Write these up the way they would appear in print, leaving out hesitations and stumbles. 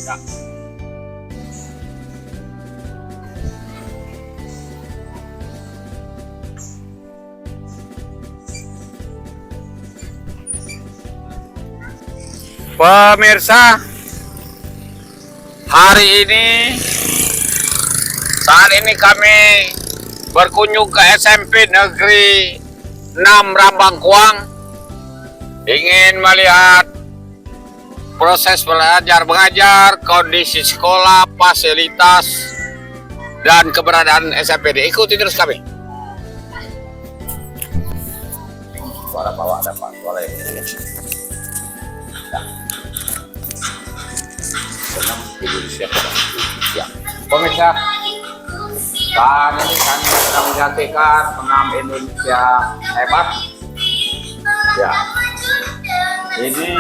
Ya. Pemirsa, hari ini saat ini kami berkunjung ke SMP Negeri 6 Rambangkuang, ingin melihat proses belajar mengajar, kondisi sekolah, fasilitas, dan keberadaan SMPD. Ikuti terus kami. Suara bawah ada Pak, suara ini. Ya. Pemirsa, saat ini kami sedang menyaksikan Senam Indonesia Hebat. Ya, ini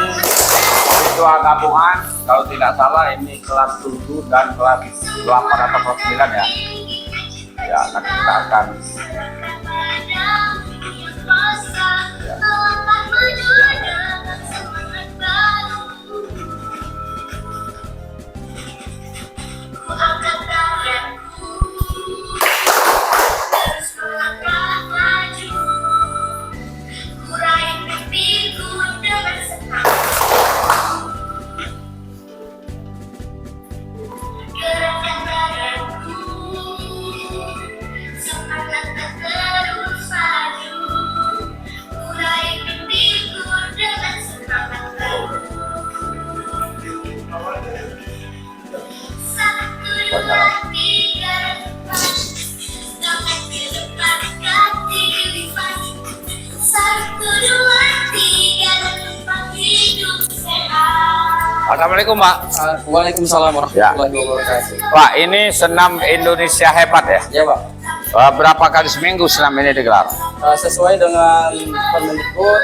siswa gabungan, kalau tidak salah ini kelas 7 dan kelas 8 atau kelas 9 ya. Ya, nanti kita akan Assalamualaikum Pak. Waalaikumsalam warahmatullahi wabarakatuh. Pak, ini Senam Indonesia Hebat ya? Ya Pak. Berapa kali seminggu senam ini digelar? Sesuai dengan Permendikbud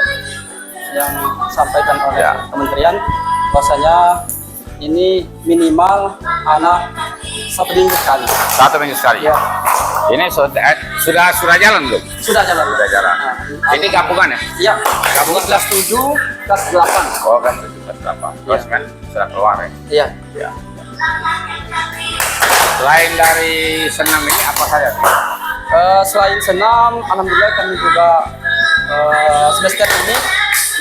yang disampaikan oleh kementerian, bahwasanya ini minimal anak 1 minggu sekali. 1 minggu sekali. Ya. Ini sudah jalan belum? Sudah jalan. Sudah jalan. Ini gabungan ya? Iya. Gabungan kelas 7, kelas 8. Oh kan 7 kelas 8. Terus kan sudah keluar ya? Iya. Ya. Selain dari senam ini apa saja? Selain senam, alhamdulillah kami juga semester ini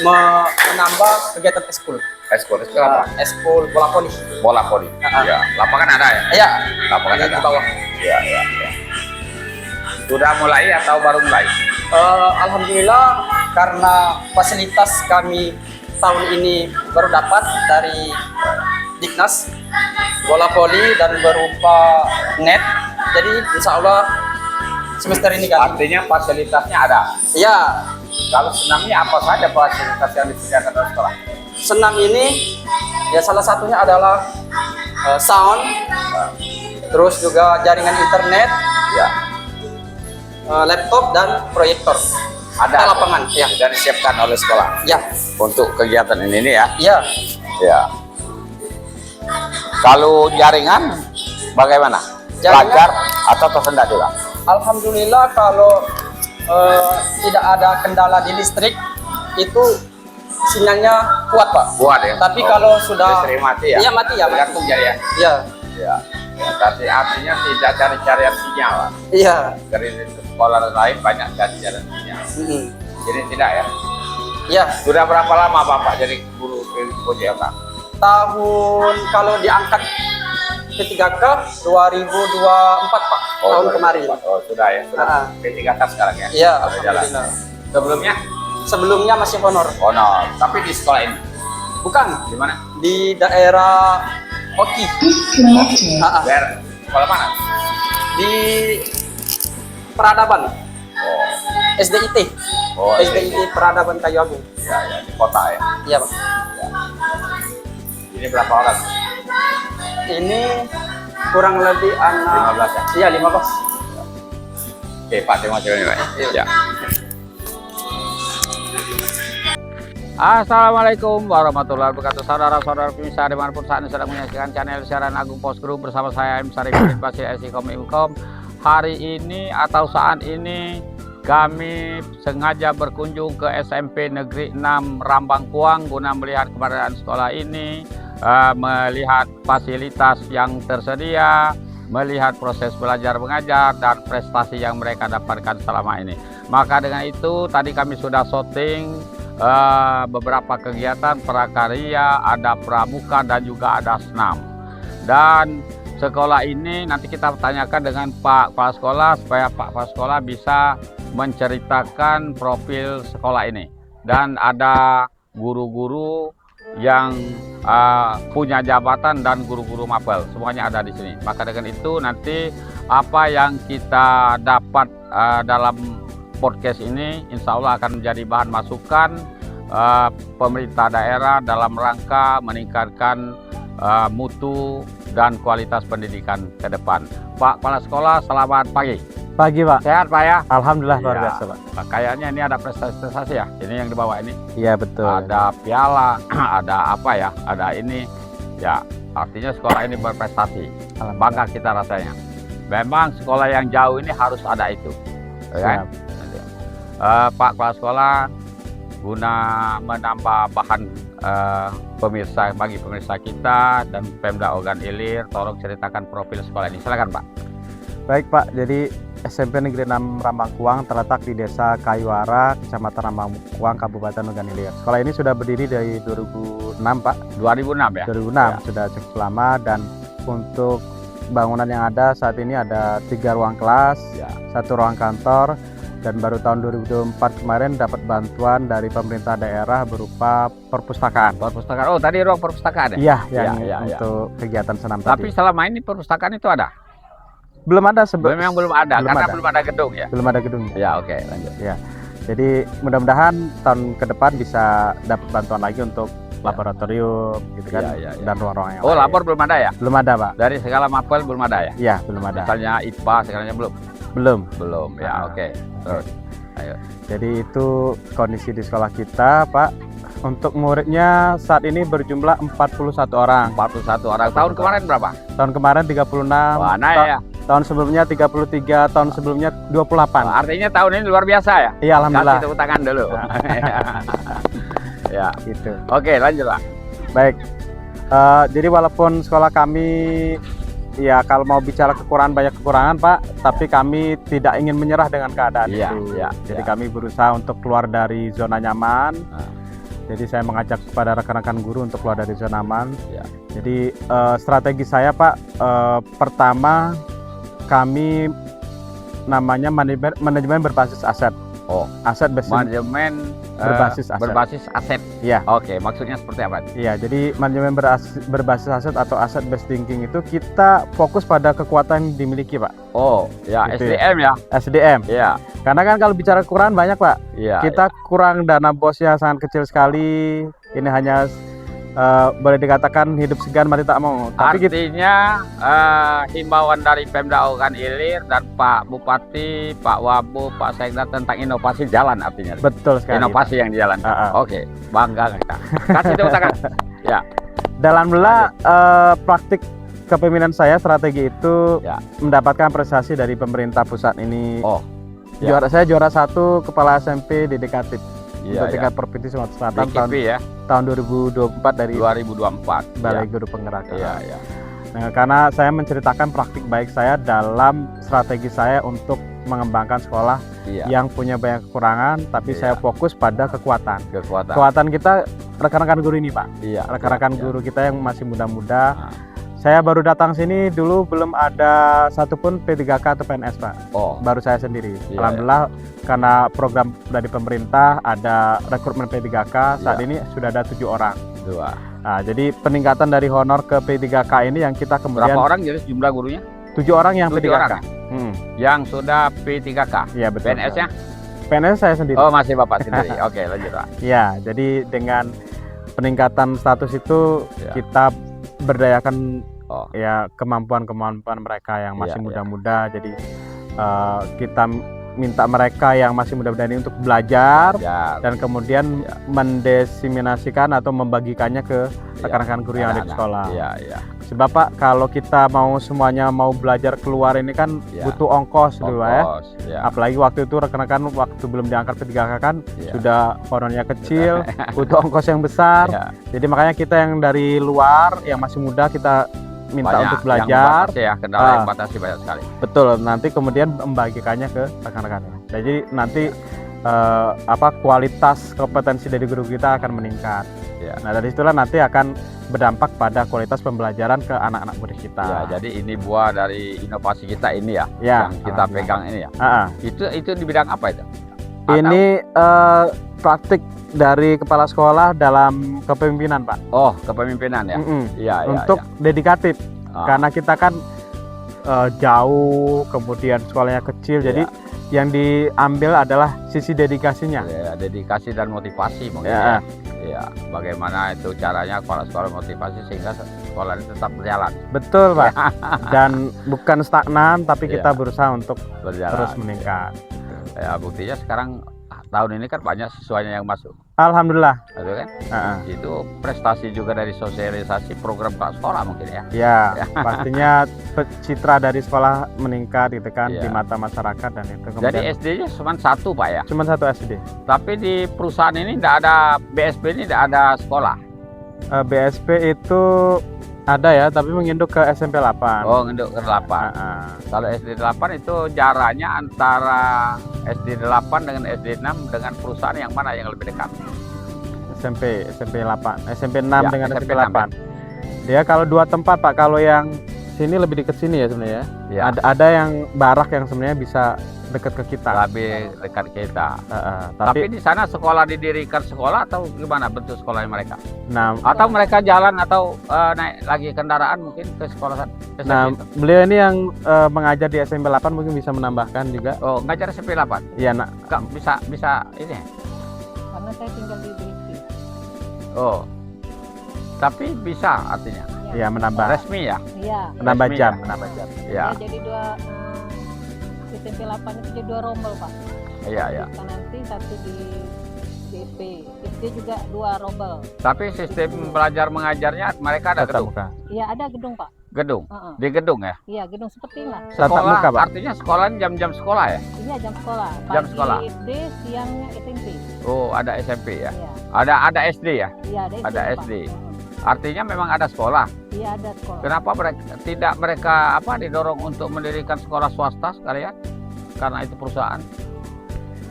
menambah kegiatan eskul. Eskul itu apa? Eskul bola voli. Bola voli. Ya. Lapangan ada ya? Iya. Lapangan ada di bawah. Iya, iya, iya. Sudah mulai atau baru mulai? Alhamdulillah, karena fasilitas kami tahun ini baru dapat dari Diknas, bola voli dan berupa net. Jadi insya Allah semester ini kan. Artinya fasilitasnya ada? Iya. Kalau senamnya apa saja fasilitas yang disediakan oleh sekolah? Senam ini ya salah satunya adalah sound, terus juga jaringan internet, Ya. laptop dan proyektor. Ada lapangan, ya. Sudah disiapkan oleh sekolah Ya. untuk kegiatan ini ya. Ya. Ya. Kalau jaringan bagaimana? Jaringan? Lancar atau tersendat juga? Alhamdulillah kalau tidak ada kendala di listrik itu sinyalnya kuat Pak. Kuat ya. Tapi kalau sudah listrik mati ya? Iya mati ya. Tergantung jaringan. Iya. Ya. Ya. Tapi artinya tidak cari-cari sinyal. Pak. Iya. Dari sekolah lain banyak cari-cari sinyal. Jadi tidak ya? Iya. Sudah berapa lama Bapak jadi guru PJLK? Tahun kalau diangkat ketiga ke 2024 Pak. Tahun kemarin. Oh sudah ya. Sudah. P3K sekarang ya? Iya. Sudah jalan. Alhamdulillah. Sebelumnya? Sebelumnya masih honor. Honor. Tapi di sekolah ini? Bukan. Di mana? Di daerah Oki. Daerah sekolah mana? Di Peradaban. Oh. SDIT. Oh, SDIT Peradaban Kayu Agung. Ya, ya, di kota ya. Iya Pak. Ini berapa orang? Ini kurang lebih anak 15 ya? Iya 15. Oke Pak, terima kasih Pak. Ya. Assalamualaikum warahmatullahi wabarakatuh. Saudara-saudara pemirsa dimanapun saat ini sedang menyaksikan channel siaran Agung Post Group bersama saya M. Sarifudin Basir Esikom Ilkom. Hari ini atau saat ini kami sengaja berkunjung ke SMP Negeri 6 Rambangkuang guna melihat keberadaan sekolah ini melihat fasilitas yang tersedia, melihat proses belajar mengajar dan prestasi yang mereka dapatkan selama ini. Maka dengan itu tadi kami sudah shooting beberapa kegiatan prakarya, ada pramuka dan juga ada senam. Dan sekolah ini nanti kita tanyakan dengan Pak Kepala Sekolah supaya Pak Kepala Sekolah bisa menceritakan profil sekolah ini. Dan ada guru-guru yang punya jabatan dan guru-guru mapel, semuanya ada di sini. Maka dengan itu nanti apa yang kita dapat dalam podcast ini insya Allah akan menjadi bahan masukan pemerintah daerah dalam rangka meningkatkan mutu dan kualitas pendidikan ke depan. Pak Kepala Sekolah, selamat pagi. Pagi Pak. Sehat Pak ya? Alhamdulillah luar Iya. biasa Pak. Kayaknya ini ada prestasi ya, ini yang dibawa ini. Iya betul. Ada piala, ada apa ya, ada ini. Ya, artinya sekolah ini berprestasi. Bangga kita rasanya. Memang sekolah yang jauh ini harus ada itu. Kan? Pak Kepala Sekolah, guna menambah bahan pemirsa bagi pemirsa kita dan Pemda Ogan Ilir, tolong ceritakan profil sekolah ini. Silakan Pak. Baik Pak, jadi SMP Negeri 6 Rambangkuang terletak di Desa Kayuara, Kecamatan Rambangkuang, Kabupaten Ogan Ilir. Sekolah ini sudah berdiri dari 2006 Pak. 2006 ya? 2006 Ya. Sudah cukup lama, dan untuk bangunan yang ada saat ini ada 3 ruang kelas, Ya. 1 ruang kantor, dan baru tahun 2024 kemarin dapat bantuan dari pemerintah daerah berupa perpustakaan. Perpustakaan. Oh, tadi ruang perpustakaan ya? Iya, yang Ya. untuk kegiatan senam Tapi tadi. selama ini perpustakaan itu ada? Belum ada Memang belum ada, belum karena ada. belum ada gedung ya? Belum ada gedungnya. Ya, oke, lanjut. Jadi mudah-mudahan tahun ke depan bisa dapat bantuan lagi untuk laboratorium gitu kan, Ya. dan ruang-ruang yang Oh, lain. labor belum ada ya? Belum ada Pak. Dari segala mapel belum ada ya? Iya, belum ada. Misalnya IPA segalanya belum? Belum. Belum, ya, Ah. oke. Terus, ayo. Jadi itu kondisi di sekolah kita Pak. Untuk muridnya saat ini berjumlah 41 orang. 41 orang. Tahun kemarin berapa? Tahun kemarin 36. Wah, naik ya? Tahun sebelumnya 33, tahun sebelumnya 28. Artinya tahun ini luar biasa ya? Iya, alhamdulillah. Kasih tepuk tangan dulu. Ya, Gitu. oke, lanjut Pak. Baik. Jadi walaupun sekolah kami, ya kalau mau bicara kekurangan, banyak kekurangan Pak, tapi kami tidak ingin menyerah dengan keadaan Iya, itu. iya, Jadi iya. kami berusaha untuk keluar dari zona nyaman. Ah. Jadi saya mengajak kepada rekan-rekan guru untuk keluar dari zona aman. Iya. Jadi strategi saya Pak, pertama kami namanya manajemen berbasis aset. Oh, Aset manajemen berbasis aset. berbasis aset. Iya. Oke, maksudnya seperti apa? Iya, jadi manajemen berbasis aset atau asset based thinking itu kita fokus pada kekuatan yang dimiliki Pak, Oh, ya, Gitu SDM ya? SDM. Iya, Karena kan kalau bicara kekurangan banyak Pak, iya. kita kurang dana bosnya sangat kecil sekali. Ini hanya boleh dikatakan hidup segan mati tak mau. Tapi kita, Artinya himbauan dari Pemda Ogan Ilir dan Pak Bupati, Pak Wabu, Pak Sekda tentang inovasi jalan artinya. betul sekali. Inovasi yang dijalankan. Ah, ah. Oke, bangga kita. Kasih tepuk tangan. Ya, Dalam praktik kepemimpinan saya, strategi itu Ya. mendapatkan prestasi dari pemerintah pusat ini. Oh, ya. Saya juara 1 kepala SMP dedikatif Iya, untuk ya. tingkat provinsi Sumatera Selatan Di KIPI ya, tahun 2024 dari 2024. Balai Guru Penggerak. Iya, iya. Nah, karena saya menceritakan praktik baik saya dalam strategi saya untuk mengembangkan sekolah Iya. yang punya banyak kekurangan, tapi Iya. saya fokus pada kekuatan. Kekuatan. Kekuatan kita rekan-rekan guru ini Pak, Iya. rekan-rekan iya. guru kita yang masih muda-muda. Ah. Saya baru datang sini dulu belum ada satupun P3K atau PNS Pak, Oh, baru saya sendiri. Iya, Alhamdulillah karena program dari pemerintah ada rekrutmen P3K, saat Iya. ini sudah ada 7 orang. 2. Nah, jadi peningkatan dari honor ke P3K ini yang kita Berapa kemudian orang jadi jumlah gurunya? 7 orang yang 7 P3K. orang. Yang sudah P3K. Iya betul. PNS-nya? PNS saya sendiri. Oh, masih Bapak sendiri. Oke, lanjut Pak. Ya, jadi dengan peningkatan status itu Ya. kita berdayakan Oh, ya kemampuan mereka yang masih Iya, iya. muda-muda. Jadi kita minta mereka yang masih muda-muda ini untuk belajar Ya, dan kemudian mendesiminasikan atau membagikannya ke rekan-rekan guru yang ada di anak-anak. sekolah. Iya, iya. Sebab Pak, kalau kita mau semuanya mau belajar keluar ini kan Ya. butuh ongkos dulu ya. Ongkos, ya. Apalagi waktu itu rekan-rekan waktu belum diangkat P3K kan Ya. sudah honornya kecil, butuh ongkos yang besar. Ya. Jadi makanya kita yang dari luar, yang masih muda kita minta Banyak untuk yang belajar. membatasi ya, kendala yang batasi banyak sekali. Betul, nanti kemudian membagikannya ke rekan-rekan. Jadi nanti kualitas kompetensi dari guru kita akan meningkat. Ya. Nah dari situlah nanti akan berdampak pada kualitas pembelajaran ke anak-anak murid kita. Ya, jadi ini buah dari inovasi kita ini ya, Ya, yang kita alhamdulillah. pegang ini ya. Ah, ah. Itu di bidang apa itu? Atau- Ini praktik dari kepala sekolah dalam kepemimpinan, Pak. Oh, kepemimpinan ya. Mm-mm. Iya, iya. Untuk dedikatif, Ah, karena kita kan jauh, kemudian sekolahnya kecil, jadi yang diambil adalah sisi dedikasinya. ya, dedikasi dan motivasi mungkin Ya. ya. Ya, bagaimana itu caranya kepala sekolah motivasi sehingga sekolah ini tetap berjalan. Betul, Pak. Dan bukan stagnan, tapi kita Ya. berusaha untuk Berjalan. terus meningkat. Ya, buktinya sekarang tahun ini kan banyak siswanya yang masuk. Alhamdulillah. Itu kan? Ah, ah. Itu prestasi juga dari sosialisasi program kepala sekolah mungkin ya. Ya, pastinya citra dari sekolah meningkat gitu kan Iya. di mata masyarakat dan itu. Jadi Kemudian SD-nya cuma satu Pak ya. cuma satu SD. Tapi di perusahaan ini tidak ada BSP ini tidak ada sekolah. BSP itu ada ya, tapi menginduk ke SMP 8. Oh, ngenduk ke 8. Ah, ah. Kalau SD 8 itu jaraknya antara SD 8 dengan SD 6 dengan perusahaan yang mana yang lebih dekat? SMP 8, SMP 6 Ya, dengan SMP SMP 8. Dia kalau dua tempat Pak, kalau yang sini lebih dekat sini ya sebenarnya. Ya, Ada yang barak yang sebenarnya bisa dekat ke kita. lebih dekat kita. Tapi Tapi di sana sekolah didirikan sekolah atau gimana bentuk sekolahnya mereka? nah, Atau mereka jalan atau naik lagi kendaraan mungkin ke sekolah SMP nah itu? beliau ini yang mengajar di SMP 8 mungkin bisa menambahkan juga. Oh, ngajar SMP 8. Iya, nak. Kak, bisa ini. Karena saya tinggal di Briti. Oh. Tapi bisa artinya. Iya, menambah Resmi ya? Iya. menambah resmi jam, ya? menambah jam. Ya. Ya, jadi SMP 8 itu jadi 2 rombel, Pak. Iya, iya. Kan nanti satu di DP. SD juga 2 rombel. Tapi sistem belajar mengajarnya mereka ada Tatap gedung. muka. Iya, ada gedung, Pak. Gedung. Heeh. Di gedung ya. Iya, gedung seperti inilah. Tatap Sekolah muka, Pak. artinya sekolah jam-jam sekolah ya. Iya, jam sekolah. Jam Pagi sekolah. SD, siangnya SMP. Oh, ada SMP ya. Iya. Ada SD ya. Iya, ada SD. Ada Pak. SD. Heeh. Artinya memang ada sekolah. Iya, ada sekolah. Kenapa mereka didorong untuk mendirikan sekolah swasta sekalian? Karena itu perusahaan.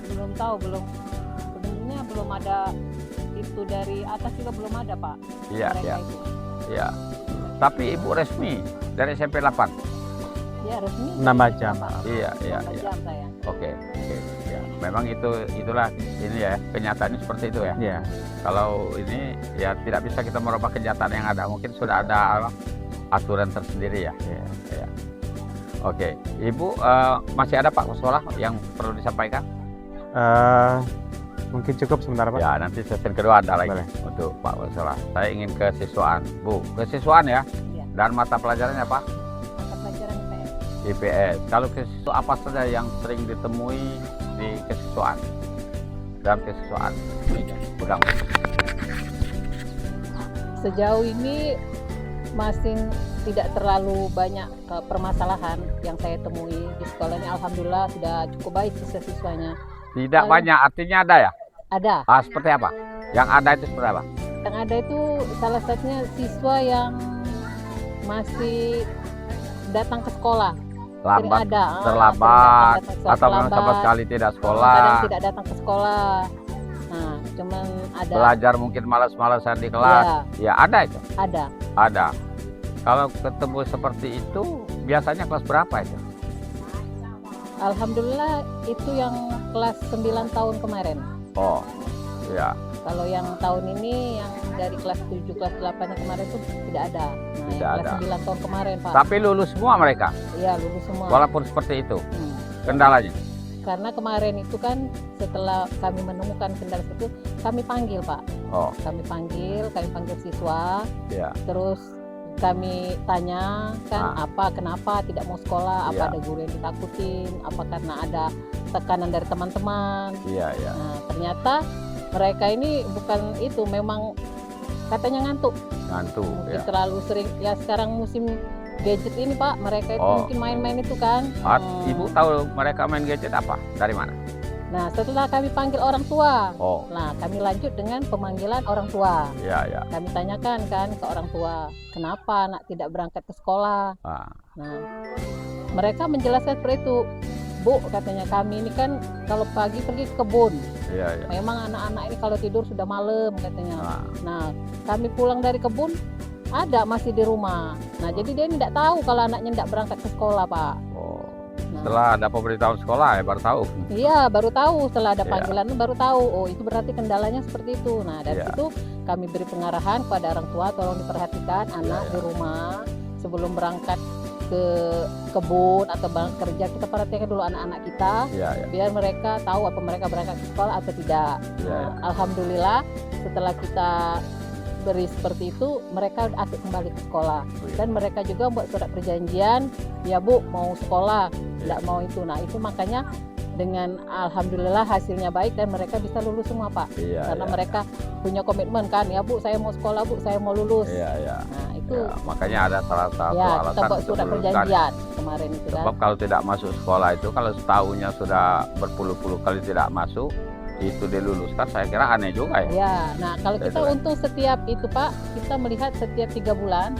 Belum tahu, sebenarnya belum ada itu dari atas juga belum ada, Pak. Iya, Mereka iya, itu. iya. Tapi Ibu resmi dari SMP 8. Iya, resmi. Menambah jam. Pak. Iya, iya, Nambah iya. jam saya. Oke, oke. Ya, memang itulah ini ya, kenyataannya seperti itu ya. Iya. Kalau ini ya tidak bisa kita merubah kenyataan yang ada. Mungkin sudah ada aturan tersendiri ya. Iya. Ya. Oke, Ibu masih ada Pak sekolah yang perlu disampaikan? Mungkin cukup sebentar, Pak. Ya, nanti sesi kedua ada lagi Boleh. untuk Pak sekolah. Saya ingin kesiswaan, Bu. Kesiswaan ya. Iya. Dan mata pelajarannya Pak? Mata pelajaran IPS. IPS. Kalau kesiswaan apa saja yang sering ditemui di kesiswaan? Dalam kesiswaan. Pegang. Sejauh ini masih tidak terlalu banyak permasalahan yang saya temui di sekolahnya. Alhamdulillah sudah cukup baik siswa-siswanya. Tidak Lalu- banyak, artinya ada ya? Ada. Seperti apa? Yang ada itu seperti apa? Yang ada itu salah satunya siswa yang masih datang ke sekolah. Sering Lambat, ada, terlambat, sering datang ke sekolah, atau memang sama terlambat. sekali tidak Kadang sekolah. tidak datang ke sekolah. Nah, cuman ada. Belajar mungkin malas-malasan di kelas. Ya, Ya, ada itu. ada. Ada. Kalau ketemu seperti itu, biasanya kelas berapa itu? Alhamdulillah itu yang kelas 9 tahun kemarin. Oh, ya. Kalau yang tahun ini yang dari kelas 7, kelas 8 yang kemarin itu tidak ada. Nah, Tidak yang ada. kelas 9 tahun kemarin, Pak. Tapi lulus semua mereka, Iya, lulus semua. walaupun seperti itu. Hmm. Kendalanya. Karena kemarin itu kan setelah kami menemukan kendala itu, kami panggil, Pak. Oh, Kami panggil siswa, ya. terus kami tanya kan kenapa tidak mau sekolah, apa Iya. ada guru yang ditakutin, apa karena ada tekanan dari teman-teman. Iya, iya. Nah, ternyata mereka ini bukan itu, memang katanya ngantuk. Ngantuk Mungkin ya. terlalu sering, ya sekarang musim gadget ini Pak, mereka itu Oh. mungkin main-main itu kan. Ibu tahu mereka main gadget apa? Dari mana? Nah, setelah kami panggil orang tua, Oh, nah kami lanjut dengan pemanggilan orang tua. iya, iya. Kami tanyakan kan ke orang tua, kenapa anak tidak berangkat ke sekolah? Ah, Nah, mereka menjelaskan seperti itu. Bu, katanya kami ini kan kalau pagi pergi ke kebun. iya, iya. Memang anak-anak ini kalau tidur sudah malam katanya. Ah, Nah, kami pulang dari kebun, ada masih di rumah. Nah, jadi dia tidak tahu kalau anaknya tidak berangkat ke sekolah, Pak. oh. Nah, Setelah ada pemberitahuan sekolah ya baru tahu. iya, baru tahu setelah ada Iya. panggilan baru tahu. Oh, itu berarti kendalanya seperti itu. Nah, dari Iya. situ kami beri pengarahan kepada orang tua, tolong diperhatikan anak Iya. di rumah sebelum berangkat ke kebun atau berangkat kerja, kita perhatikan dulu anak-anak kita Iya, iya. biar mereka tahu apa mereka berangkat ke sekolah atau tidak. Iya, Nah, alhamdulillah setelah kita beri seperti itu, mereka asik kembali ke sekolah. Dan mereka juga buat surat perjanjian, ya Bu mau sekolah, tidak mau itu. Nah itu makanya dengan alhamdulillah hasilnya baik dan mereka bisa lulus semua Pak. Iya, Karena iya. mereka punya komitmen kan, ya Bu saya mau sekolah Bu, saya mau lulus. Iya, iya. Nah itu Ya, makanya ada salah satu ya kita alasan buat untuk surat meluluhkan. perjanjian kemarin itu kan. Sebab kalau tidak masuk sekolah itu, kalau setahunnya sudah berpuluh-puluh kali tidak masuk, itu diluluskan, saya kira aneh juga ya. Ya, nah kalau Saya kita juga. untung setiap itu Pak, kita melihat setiap 3 bulan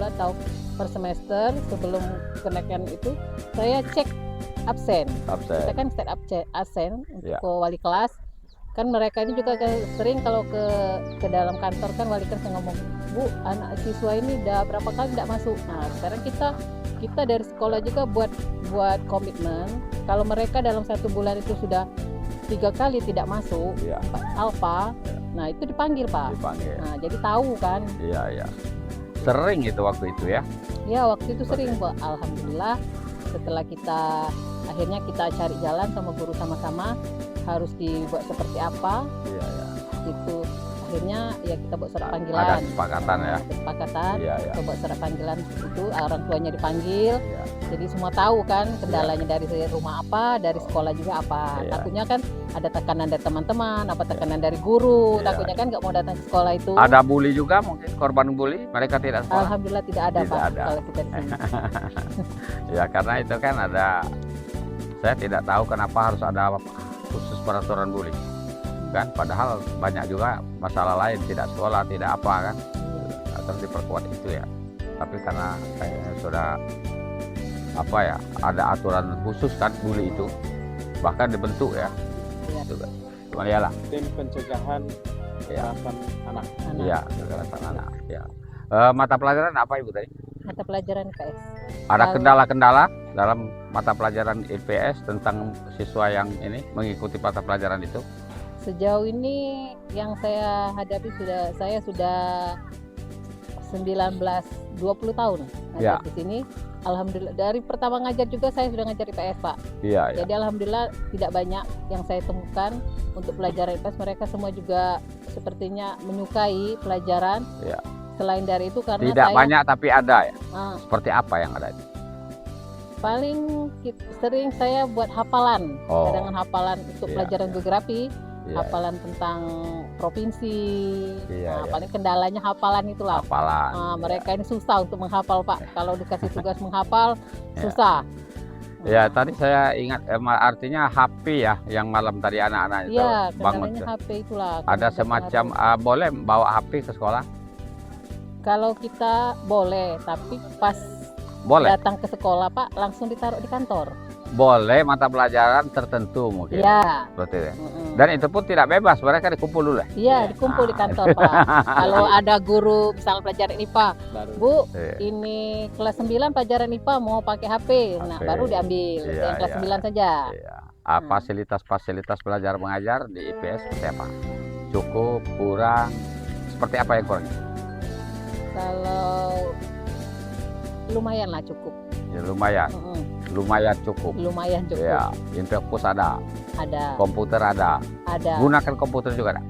atau per semester sebelum kenaikan itu, saya cek absen. Absen. Kita kan set absen untuk Ya. ke wali kelas. Kan mereka ini juga sering kalau ke dalam kantor kan wali kelas ngomong, Bu, anak siswa ini udah berapa kali tidak masuk. Nah, sekarang kita dari sekolah juga buat komitmen kalau mereka dalam 1 bulan itu sudah 3 kali tidak masuk Iya, alfa, nah itu dipanggil Pak. dipanggil. Nah jadi tahu kan, Iya, iya. Sering itu waktu itu ya. ya waktu itu sering Pak. Alhamdulillah setelah akhirnya kita cari jalan sama guru sama-sama harus dibuat seperti apa Iya, iya. itu. Akhirnya ya kita buat surat Ada panggilan. kesepakatan ya. Ada kesepakatan. Iya, iya. Kita buat surat panggilan itu, orang tuanya dipanggil. Iya. Jadi semua tahu kan kendalanya dari rumah apa, dari sekolah juga apa. Iya. Takutnya kan ada tekanan dari teman-teman, apa tekanan dari guru. Iya. Takutnya kan nggak mau datang ke sekolah itu. Ada bully juga mungkin, korban bully, mereka tidak sekolah. Alhamdulillah tidak ada Tidak Pak ada. kalau kita di sini. Ya karena itu kan ada, saya tidak tahu kenapa harus ada khusus peraturan bully. Kan padahal banyak juga masalah lain, tidak sekolah, tidak apa kan. Terus diperkuat itu ya. Tapi karena kayaknya sudah apa ya, ada aturan khusus kan bully itu. Bahkan dibentuk ya. Iya. Itu kan. Cuma iyalah. Tim pencegahan Ya. kekerasan anak. Anak. Iya, kekerasan anak. Ya. Mata pelajaran apa Ibu tadi? Mata pelajaran IPS. Ada Kalau- kendala-kendala dalam mata pelajaran IPS tentang siswa yang ini mengikuti mata pelajaran itu? Sejauh ini yang saya hadapi saya sudah 20 tahun ngajar Ya. di sini. Alhamdulillah dari pertama ngajar juga saya sudah ngajar IPS Pak. Iya, iya. Jadi alhamdulillah tidak banyak yang saya temukan untuk pelajaran IPS, mereka semua juga sepertinya menyukai pelajaran. Ya. Selain dari itu karena Tidak saya banyak tapi ada ya. ah, Seperti apa yang ada itu? paling sering saya buat hafalan, Oh. cadangan hafalan untuk Iya, pelajaran iya. geografi, Iya, hafalan tentang provinsi. Iya, Nah, iya. paling kendalanya hafalan itulah. hafalan. Ah, mereka ini susah untuk menghafal Pak. Kalau dikasih tugas menghafal Ya. susah. Ya, tadi saya ingat artinya HP ya yang malam tadi anak-anak itu Iya, bangun. kendalanya HP itulah. Ada Karena semacam boleh bawa HP ke sekolah? kalau kita boleh, tapi pas Boleh. datang ke sekolah Pak langsung ditaruh di kantor. Boleh mata pelajaran tertentu mungkin. Iya. Seperti itu. Mm-mm. Dan itu pun tidak bebas, mereka dikumpul dulu ya. Iya, dikumpul di kantor Pak. Kalau ada guru misalnya pelajaran IPA, Baru Bu, Iya. ini kelas 9 pelajaran IPA mau pakai HP. Nah, HP. baru diambil. Iya, Yang kelas iya. 9 saja. Iya. Hmm. Fasilitas-fasilitas belajar mengajar di IPS seperti apa? Cukup, kurang, seperti apa yang kurang? Kalau lumayan lah cukup. Ya, lumayan, Mm-mm. lumayan cukup. Lumayan cukup. Ya, infocus ada, Ada. komputer ada. Gunakan komputer juga ada.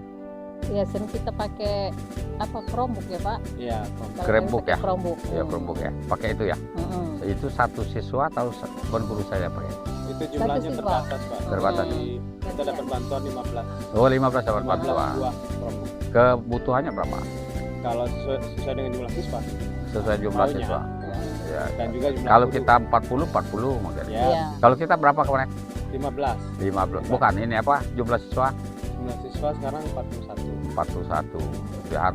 Ya sering kita pakai apa Chromebook ya Pak? iya, Kalau Chromebook kami pakai ya? Chromebook. Ya, Chromebook ya. Pakai itu ya. Mm-mm. Itu satu siswa atau pun guru saya pakai? Itu jumlahnya siswa. terbatas, Pak. Terbatas. Jadi, kita dapat bantuan 15. Oh, 15 dapat 15 bantuan. buah promo. Kebutuhannya berapa? Kalau sesuai dengan jumlah siswa. Sesuai jumlah Maunya. siswa. Ya. Dan juga jumlah Kalau guru. kita 40 mungkin. ya Iya. Kalau kita berapa kemarin? 15. 15. Bukan ini apa? Jumlah siswa Jumlah siswa sekarang 41. 41. Ya,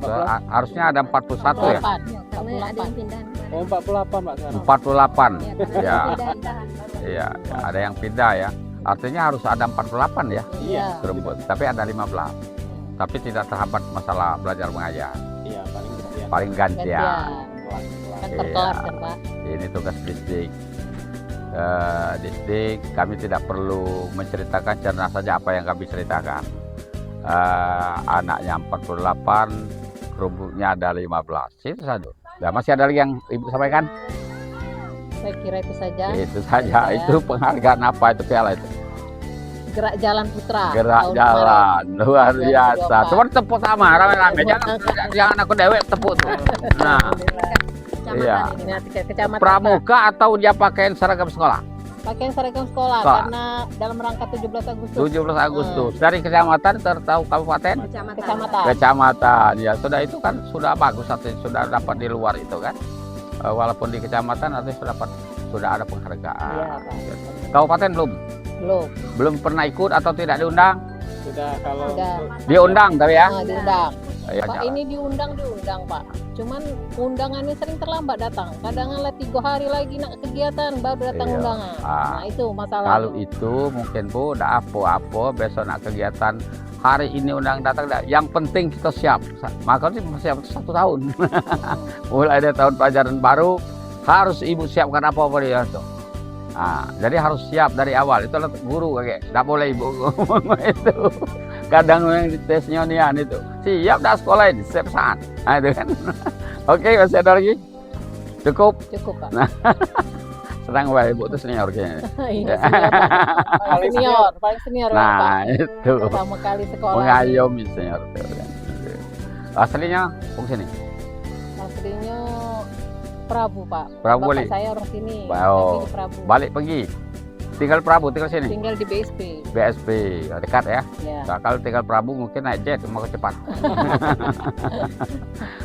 harusnya ada 41 ya. 48. Karena ada yang pindah. Oh, 48, Pak, sekarang. 48. Ya, Ya. Iya, ada yang pindah ya. Artinya harus ada 48 ya. Iya. Kerembut. Tapi ada 15. Tapi tidak terhambat masalah belajar mengajar. Iya, paling gantian. Paling gantian. Gantian. Kelas-kelas. Kan per kelas kan Pak. Ini tugas distrik. Distrik kami tidak perlu menceritakan karena saja apa yang kami ceritakan. Anaknya 48, kerubuknya ada 15. Itu saja. Nah, masih ada lagi yang Ibu sampaikan? Saya kira itu saja. Itu saja. Ya. Itu penghargaan apa itu piala itu? Gerak Jalan Putra. Gerak tahun jalan luar 2024. biasa. Cuma tepuk sama rame-rame. Jangan aku dewek tepuk tuh. Nah, iya. Ini nanti ke kecamatan. pramuka atau dia pakaian seragam sekolah? Pakaian seragam sekolah Sekolah. karena dalam rangka 17 Agustus. 17 Agustus. Dari kecamatan tertahu kabupaten? Kecamatan. Kecamatan. Ya sudah, itu kan sudah bagus, artinya sudah dapat di luar itu kan. Walaupun di kecamatan artinya sudah ada penghargaan. Iya, Pak. Kabupaten belum? Belum. Pernah ikut atau tidak diundang? Sudah, kalau Sudah. untuk Diundang tapi ya. Diundang. Ya, Pak, jalan. ini diundang Pak. Cuman undangannya sering terlambat datang. Kadang-kadang 3 hari lagi nak kegiatan baru datang Iya. undangan. Ah. Nah itu masalah. Kalau itu mungkin Bu, udah apa-apa besok nak kegiatan hari ini undang datang dah. Yang penting kita siap. Maka sih siap 1 tahun. Mulai dari tahun pelajaran baru harus Ibu siapkan apa-apa dia tuh. Nah, jadi harus siap dari awal. Itu guru kayak, tidak boleh Ibu ngomong itu. Kadang yang di tesnya nian itu siap dah sekolah ini siap saat. Nah, itu kan. Oke, masih ada lagi? Cukup. Cukup Pak. Senang Ibu itu senior kayaknya. Iya, senior, Pak. Paling senior Pak. Nah, itu. Pertama kali sekolah. Mengayomi senior itu kan. Aslinya fungsi sini. Aslinya Prabu Pak. Prabu Bapak Wali. saya orang sini. Oh, Tapi di Prabu. balik pergi. Tinggal Prabu, tinggal sini. Tinggal di BSP. BSP, dekat ya. Ya. Nah, kalau tinggal Prabu mungkin naik jet mau cepat.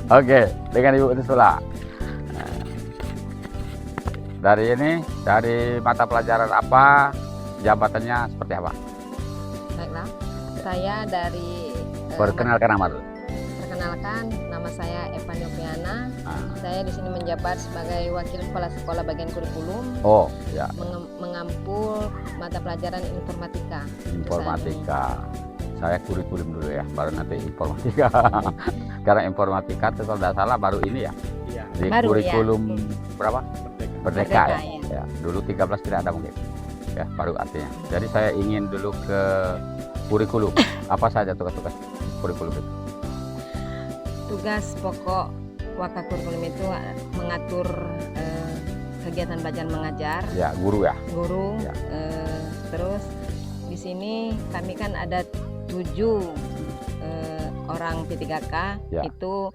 Oke, dengan Ibu Nusula. Dari ini, dari mata pelajaran apa, jabatannya seperti apa? Baiklah, saya dari Perkenalkan nama dulu. perkenalkan, nama saya Eva Noviana. Saya di sini menjabat sebagai wakil kepala sekolah bagian kurikulum, Oh, ya, mengampu mata pelajaran informatika. informatika. Saya kurikulum dulu ya, baru nanti informatika. Karena informatika itu kalau tidak salah baru ini ya. iya, Di Baru, kurikulum berapa? merdeka. Merdeka ya. ya. Ya, dulu 13 tidak ada mungkin. Ya, baru artinya. Jadi saya ingin dulu ke kurikulum. Apa saja tugas-tugas kurikulum itu? Tugas pokok Waka Kurikulum itu mengatur kegiatan belajar mengajar, Ya, guru ya. guru. Ya. Terus di sini kami kan ada 7 orang P3K. Ya. Itu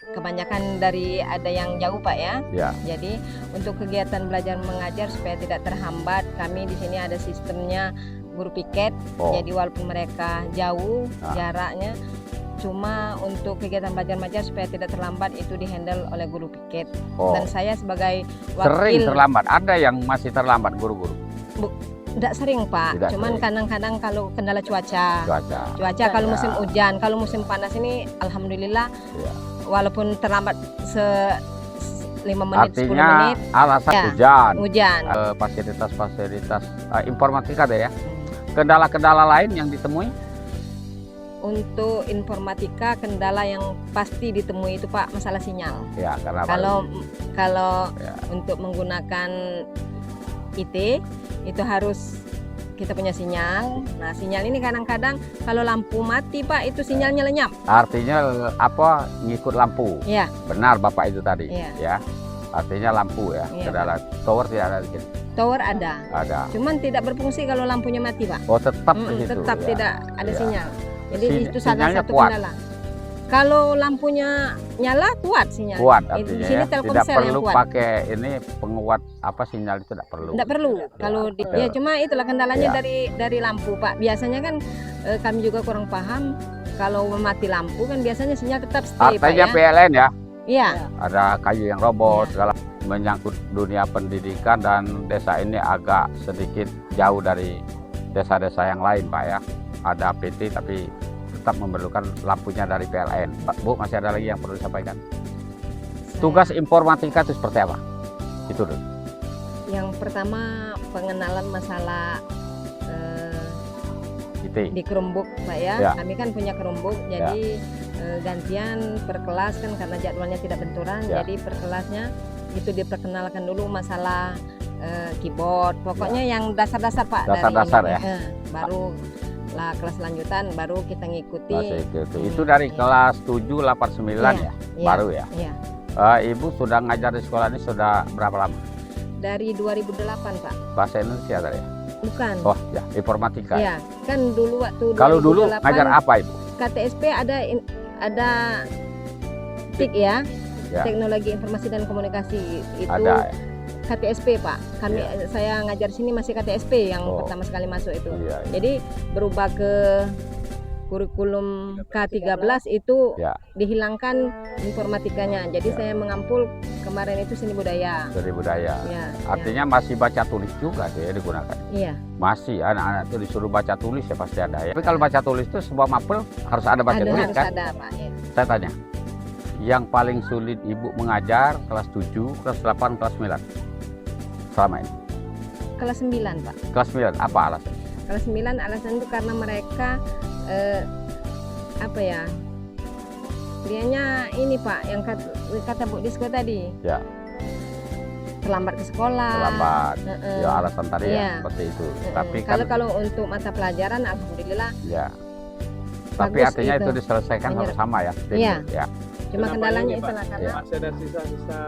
kebanyakan dari ada yang jauh Pak ya. Ya, Jadi untuk kegiatan belajar mengajar supaya tidak terhambat, kami di sini ada sistemnya guru piket. Oh. Jadi walaupun mereka jauh Ah. jaraknya, cuma untuk kegiatan belajar mengajar supaya tidak terlambat itu dihandle oleh guru piket. oh. Dan saya sebagai Sering wakil, terlambat. Ada yang masih terlambat guru-guru. tidak sering Pak. Tidak Cuman sering. kadang-kadang kalau kendala cuaca. Cuaca. Kalau Ya. musim hujan, kalau musim panas ini alhamdulillah Ya. walaupun terlambat 5 menit, 10 Artinya menit alasan Ya. hujan. hujan. Fasilitas informatika deh ya. Kendala-kendala lain yang ditemui? Untuk informatika kendala yang pasti ditemui itu Pak masalah sinyal. Ya, karena Kalau Ya. untuk menggunakan IT itu harus kita punya sinyal. Nah, sinyal ini kadang-kadang kalau lampu mati Pak itu sinyalnya lenyap. artinya apa? Ngikut lampu. Iya. Benar Bapak itu tadi. Iya. Ya. Artinya lampu ya. Iya. Kendala tower tidak ada di sini. Tower ada. Ada. Cuman tidak berfungsi kalau lampunya mati Pak. Oh, tetap di situ. Tetap ya. tidak ada Iya. sinyal. Jadi itu salah Sinyalnya satu kuat. kendala. Kalau lampunya nyala kuat sinyal. Kuat Di artinya sini ya. Telkomsel Tidak yang perlu kuat. pakai ini penguat apa sinyal itu tidak perlu. Tidak perlu. Kalau ya cuma itulah kendalanya Ya. dari lampu Pak. Biasanya kan kami juga kurang paham. Kalau mati lampu kan biasanya sinyal tetap stay Pak Artinya ya. PLN ya. Iya. Ada kayu yang roboh Ya. segala menyangkut dunia pendidikan dan desa ini agak sedikit jauh dari desa-desa yang lain Pak ya. Ada PT tapi tetap memerlukan lampunya dari PLN. Pak, Bu, masih ada lagi yang perlu disampaikan? Tugas informatika itu seperti apa? Itu dulu. Yang pertama pengenalan masalah IT. di Chromebook Pak ya. Ya. Kami kan punya Chromebook jadi gantian per kelas kan karena jadwalnya tidak benturan. Ya. Jadi per kelasnya itu diperkenalkan dulu masalah keyboard. Pokoknya yang dasar-dasar Pak. dari Dasar-dasar ini. ya. Baru lah kelas lanjutan baru kita ngikuti. Masih gitu. Itu dari kelas 7, 8, 9 ya? Iya. Baru ya? Iya. Ibu sudah ngajar di sekolah ini sudah berapa lama? Dari 2008 Pak. Bahasa Indonesia tadi ya? Bukan. Oh ya, informatika. Iya, kan dulu waktu Kalau dulu 2008, ngajar apa Ibu? KTSP ada TIK ya, Ya. Teknologi Informasi dan Komunikasi itu Ada ya? KTSP Pak. Kami saya ngajar sini masih KTSP yang Oh. pertama sekali masuk itu. Iya, iya. Jadi berubah ke kurikulum K13 itu Ya. dihilangkan informatikanya. Jadi Ya. saya mengampul kemarin itu seni budaya. Dari budaya. Ya, Artinya masih baca tulis juga tuh ya digunakan. Iya. Masih anak-anak itu disuruh baca tulis ya pasti ada ya. Tapi kalau baca tulis itu sebuah mapel harus ada baca tulis Harus kan? ada Pak. Ya. Saya tanya, yang paling sulit Ibu mengajar kelas 7, kelas 8, kelas 9 selama ini? Kelas 9 Pak. Kelas 9 apa alasan? Kelas 9 alasan itu karena mereka apa ya? Dianya ini Pak yang kata Bu Disko tadi. Ya. Terlambat ke sekolah. Terlambat. Heeh. Ya alasan tadi ya Iya. seperti itu. Heeh. Tapi kan kalau untuk mata pelajaran alhamdulillah ya. Tapi bagus artinya itu itu. diselesaikan Menyerap. bersama ya. tim, Iya. Ya. cuma Kenapa kendalanya ini, Pak? itulah karena Masih ada sisa-sisa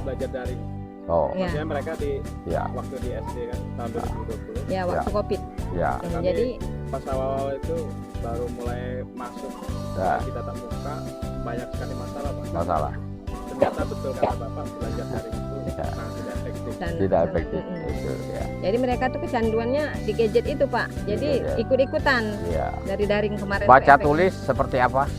belajar daring. Oh, ya, Maksudnya mereka di ya, waktu di SD kan tahun 2020. ya waktu Covid. ya. Kami Jadi pas awal-awal itu baru mulai masuk Ya. kita tatap muka, banyak sekali masalah Pak. Masalah. Ternyata betul kata Bapak, belajar daring itu Ya. sangat tidak efektif. dan Tidak efektif Mm-mm. itu ya. Jadi mereka tuh kecanduannya di gadget itu Pak. Jadi Iya. ikut-ikutan Iya. dari daring kemarin. Baca tuh efek. tulis seperti apa?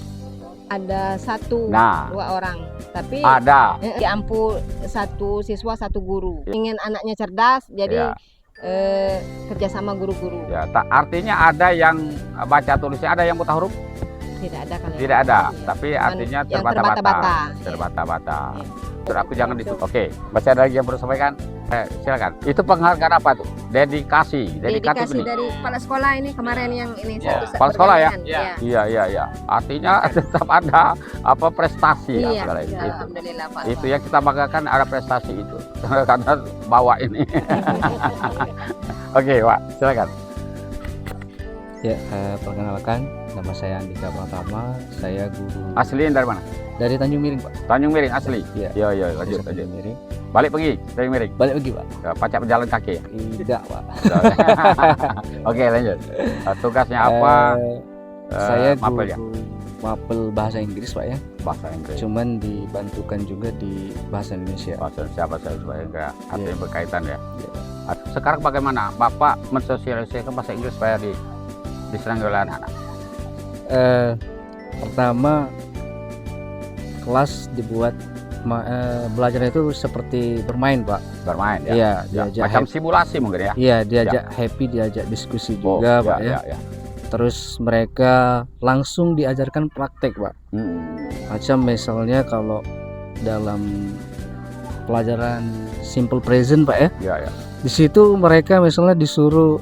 Ada 1, Nah. 2 orang. Tapi Ada. diampu 1 siswa 1 guru. Ingin anaknya cerdas, jadi Ya. kerja sama guru-guru. Ya, artinya ada yang baca tulisnya, ada yang buta huruf? Tidak ada kalau Tidak ada, Iya. tapi Cuman artinya yang terbata-bata. terbata-bata. Terbata-bata. Iya. Terus aku jangan di Oke, masih ada lagi yang perlu sampaikan? Silakan. Itu penghargaan apa tuh? Dedikasi Dedikasi ini. dari kepala sekolah ini kemarin yang ini Ya, satu kepala sekolah ya? bergantian. Iya, iya, iya. Artinya tetap ada apa prestasi Iya, ya, segala itu. alhamdulillah Pak. Itu yang kita banggakan ada prestasi itu. Karena bawa ini. Oke, Pak, silakan. Ya, perkenalkan, nama saya Andika Pratama, saya guru Asliin dari mana? dari Tanjung Miring, Pak. Tanjung Miring asli. Iya. Iya, iya, lanjut, Desa lanjut. Tanjung Miring. Balik pergi Tanjung Miring. Balik lagi, Pak. Ya, Pacak jalan kaki ya. Tidak, Pak. Oke, lanjut. Tugasnya apa? Saya mapel ya? guru mapel bahasa Inggris, Pak ya. Bahasa Inggris. Cuman dibantukan juga di bahasa Indonesia. Bahasa siapa saya supaya enggak artinya Iya. berkaitan ya. Iya. Sekarang bagaimana Bapak mensosialisasikan bahasa Inggris supaya disenangi oleh anak-anak? Pertama, kelas dibuat belajar itu seperti bermain, Pak. Bermain ya. Iya, Ya, diajak macam happy. simulasi mungkin ya. Iya, diajak happy, diajak diskusi juga, Pak ya. ya. Terus mereka langsung diajarkan praktek, Pak. Macam misalnya kalau dalam pelajaran simple present, Pak ya. Ya, ya. Di situ mereka misalnya disuruh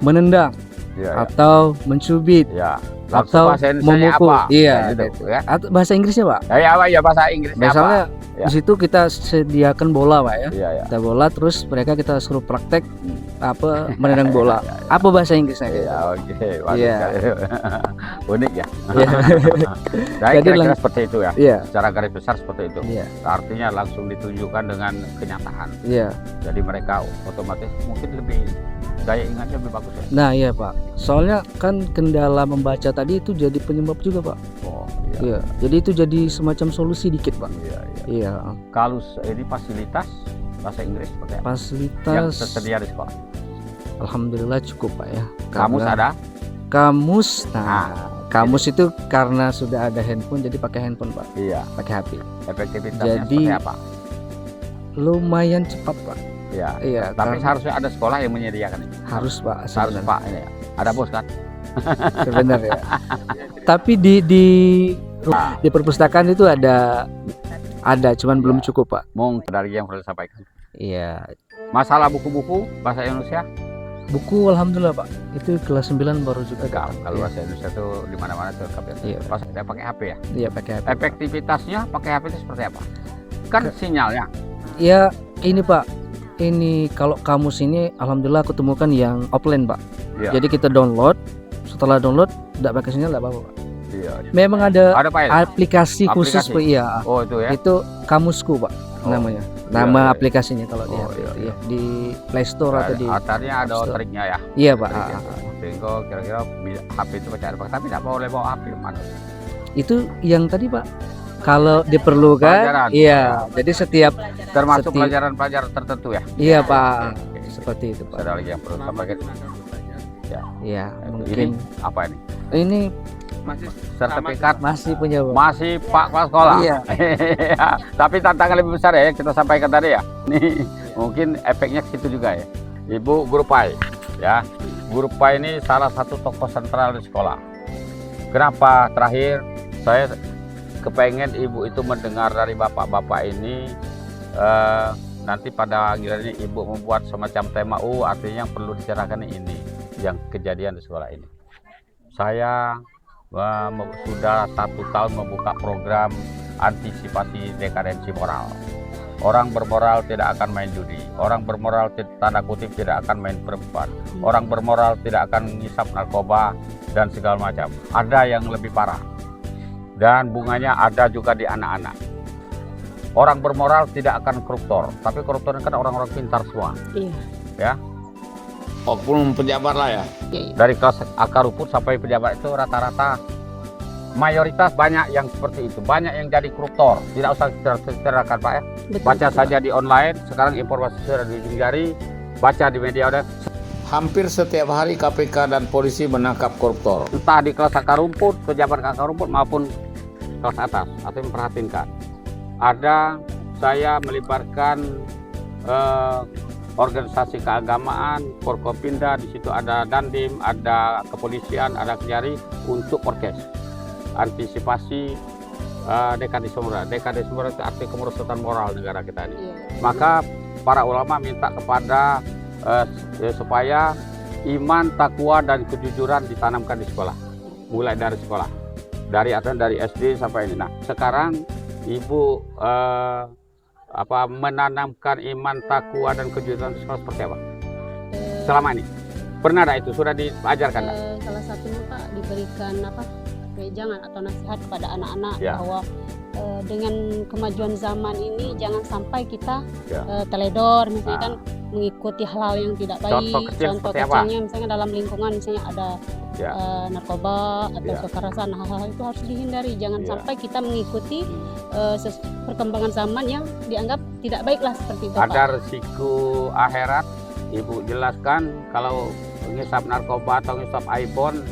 menendang Ya, ya. atau mencubit Ya. atau Langsung bahasa Indonesia memukul. apa? Iya, Ya, gitu, ya. atau bahasa Inggrisnya, Pak. Ya, apa ya bahasa Inggrisnya Misalnya apa? Ya. di situ kita sediakan bola, Pak ya. Iya, ya. Kita bola terus mereka kita suruh praktek apa menendang bola. Apa bahasa Inggrisnya gitu. Ya, oke. Bagus Iya. sekali. Unik ya. Iya. Nah, Jadi kira-kira seperti itu ya. Iya, Secara garis besar seperti itu. iya, Artinya langsung ditunjukkan dengan kenyataan. iya. Jadi mereka otomatis mungkin lebih daya ingatnya lebih bagus ya. Nah iya Pak, soalnya kan kendala membaca tadi itu jadi penyebab juga Pak. Oh Iya, jadi itu jadi semacam solusi dikit Pak. Iya. Iya, Kalau ini fasilitas bahasa Inggris seperti apa? Yang fasilitas tersedia di sekolah. alhamdulillah cukup Pak ya. Kamus Karena ada? Kamus, kamus itu karena sudah ada handphone jadi pakai handphone Pak, Iya. pakai HP. Efektivitasnya Jadi- seperti apa? Lumayan cepat Pak. Iya. Iya, Tapi karena seharusnya ada sekolah yang menyediakan ini. harus Pak. Harus sebenarnya. Pak ini ya. Ada bos kan? Sebenarnya. Tapi di perpustakaan itu ada, cuman belum cukup Pak. Mungkin dari yang perlu disampaikan. Iya. Masalah buku-buku bahasa Indonesia? Buku alhamdulillah Pak. Itu kelas 9 baru juga Enggak. datang. Kalau Iya. bahasa Indonesia itu di mana-mana tuh lengkap ya. Iya. Pas kita pakai HP ya. Iya pakai HP. Pak. Efektivitasnya pakai HP itu seperti apa? Kan sinyalnya. Ya ini Pak. Ini kalau kamus ini alhamdulillah aku temukan yang offline Pak. Iya. Jadi kita download. Setelah download tidak pakai sinyal tidak apa-apa Pak. Iya. Memang ada Ada file. aplikasi khusus Aplikasi? Pak. Iya. Oh itu ya. Itu Kamusku Pak Oh. namanya. Iya, Nama iya. aplikasinya kalau di Oh, HP iya, itu iya. ya. Di Play Store atau di Atarnya ada App Store. triknya ya. Iya Pak. Triknya. Sehingga kira-kira HP itu baca apa? Tapi tidak boleh bawa HP mana? Itu yang tadi Pak. Kalau diperlukan, Pelajaran. iya. Jadi setiap Termasuk Setiap- pelajaran-pelajaran tertentu ya. iya Pak. Oke. Seperti itu Pak. Ada lagi yang perlu disampaikan. Iya, Ini mungkin apa ini? ini Masih Sertifikat masih punya Pak. masih Pak kepala sekolah. Iya. Tapi tantangan lebih besar ya yang kita sampaikan tadi ya. Nih mungkin efeknya ke situ juga ya. Ibu Guru Pai ya. Guru Pai ini salah satu tokoh sentral di sekolah. Kenapa terakhir saya kepengen ibu itu mendengar dari bapak-bapak ini nanti pada gilirannya ibu membuat semacam tema artinya yang perlu dicerahkan ini yang kejadian di sekolah ini. Saya sudah 1 tahun membuka program antisipasi dekadensi moral. Orang bermoral tidak akan main judi. Orang bermoral tanda kutip tidak akan main perempuan. Orang bermoral tidak akan ngisap narkoba dan segala macam. Ada yang lebih parah. Dan bunganya ada juga di anak-anak. Orang bermoral tidak akan koruptor, tapi koruptor kan orang-orang pintar semua. Iya. Ya. Oknum pejabat lah ya. Iya. Dari kelas akar rumput sampai pejabat itu rata-rata mayoritas banyak yang seperti itu. Banyak yang jadi koruptor. Tidak usah ceritakan Pak ya. Betul, Baca betul, saja di online. Sekarang informasi sudah di ujung jari. Baca di media udah. Hampir setiap hari KPK dan polisi menangkap koruptor. Entah di kelas akar rumput, pejabat akar rumput maupun kelas atas atau memperhatikan. Ada saya melibatkan organisasi keagamaan, Forkopimda, di situ ada Dandim, ada kepolisian, ada Kejari untuk orkes antisipasi dekadisme moral. Dekadisme moral itu arti kemerosotan moral negara kita ini. Iya. Maka para ulama minta kepada supaya iman, takwa dan kejujuran ditanamkan di sekolah, mulai dari sekolah, dari SD sampai ini. Nah, sekarang ibu menanamkan iman, takwa dan kejujuran di sekolah seperti apa? Selama ini pernah ada itu sudah diajarkan? Salah satunya Pak diberikan wejangan atau nasihat kepada anak-anak Ya. bahwa dengan kemajuan zaman ini jangan sampai kita Ya. teledor misalnya Nah. kan mengikuti hal-hal yang tidak baik. Contoh kecil Contoh seperti apa? kecilnya misalnya dalam lingkungan misalnya ada Ya. narkoba atau Ya. kekerasan, hal-hal itu harus dihindari. Jangan Ya. sampai kita mengikuti perkembangan zaman yang dianggap tidak baiklah seperti itu Pak. Ada risiko akhirat, ibu jelaskan kalau ngisap narkoba atau ngisap iPhone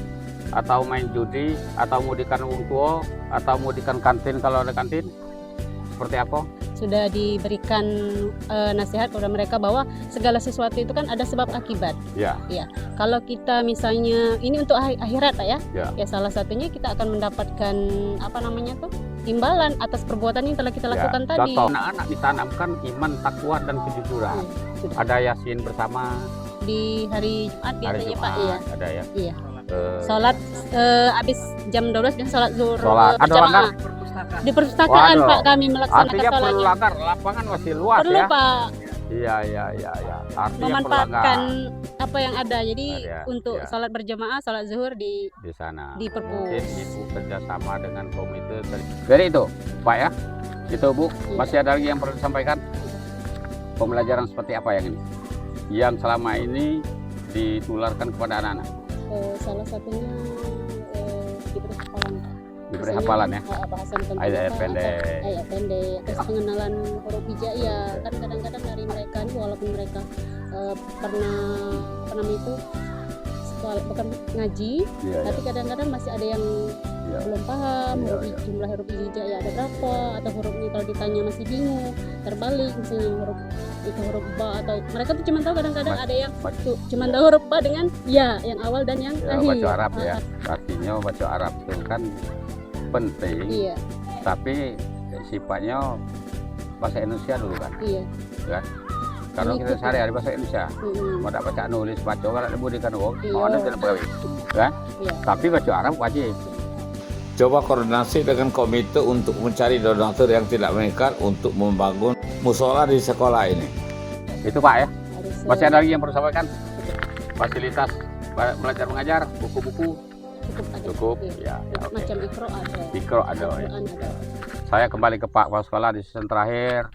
atau main judi atau mudikan wong tua atau mudikan kantin kalau ada kantin seperti apa? Sudah diberikan nasihat kepada mereka bahwa segala sesuatu itu kan ada sebab akibat. Ya. Kalau kita misalnya ini untuk akhirat Pak ya, Ya. ya salah satunya kita akan mendapatkan imbalan atas perbuatan yang telah kita lakukan tadi. Contoh anak-anak ditanamkan iman, takwa dan kejujuran. Sudah. Ada yasin bersama Di hari Jumat hari biasanya Jumat, Pak iya. ada ya. Iya. Eh, Sholat habis jam 12 dan sholat zuhur Sholat. Ada berjamaah. Perpustakaan. Di perpustakaan Waduh. Pak kami melaksanakan artinya perlu sholatnya. langgar, lapangan masih luas Perlu ya. Pak Iya. Artinya memanfaatkan perlu apa yang ada. Jadi Ada, untuk ya. sholat berjamaah, sholat zuhur di di sana. Di perpus. Mungkin ibu kerjasama dengan komite. Jadi itu, Pak ya. Itu Bu. Masih ada lagi yang perlu disampaikan? Pembelajaran seperti apa yang ini? Yang selama ini ditularkan kepada anak-anak? Salah satunya diberi hafalan. Diberi Misalnya, hafalan ya? Bahasan tentang Ayat apa, pendek. ayat pendek, terus pengenalan huruf hijaiyah. Kan kadang-kadang dari mereka ini walaupun mereka pernah apa namanya itu sekolah, bukan ngaji, Iya, tapi kadang-kadang masih ada yang iya. belum paham Iya, huruf, iya. jumlah huruf hijaiyah ada berapa, atau hurufnya kalau ditanya masih bingung, terbalik misalnya huruf itu huruf ba, atau mereka tuh cuma tahu kadang-kadang ada yang tuh cuma tahu huruf ba dengan ya yang awal dan yang Ya, akhir. baca Arab ya. Artinya baca Arab itu kan penting, Iya, tapi sifatnya bahasa Indonesia dulu kan. iya. Kalau Ini kita ikut, sehari-hari bahasa Indonesia, Mm-mm. mau tak baca nulis baca kan ada budi kan wong, Iya. mau ada tidak pegawai, kan? Iya. Tapi baca Arab wajib. Coba koordinasi dengan komite untuk mencari donatur yang tidak mengikat untuk membangun musola di sekolah ini. Itu Pak ya. Harus Masih ada lagi yang perlu sampaikan? Fasilitas belajar mengajar, buku-buku cukup ada. cukup. Iya. Ya, oke. Macam ikro ada. Ikro ada ya. Al-Quran ada. Saya kembali ke Pak Kepala Sekolah di season terakhir.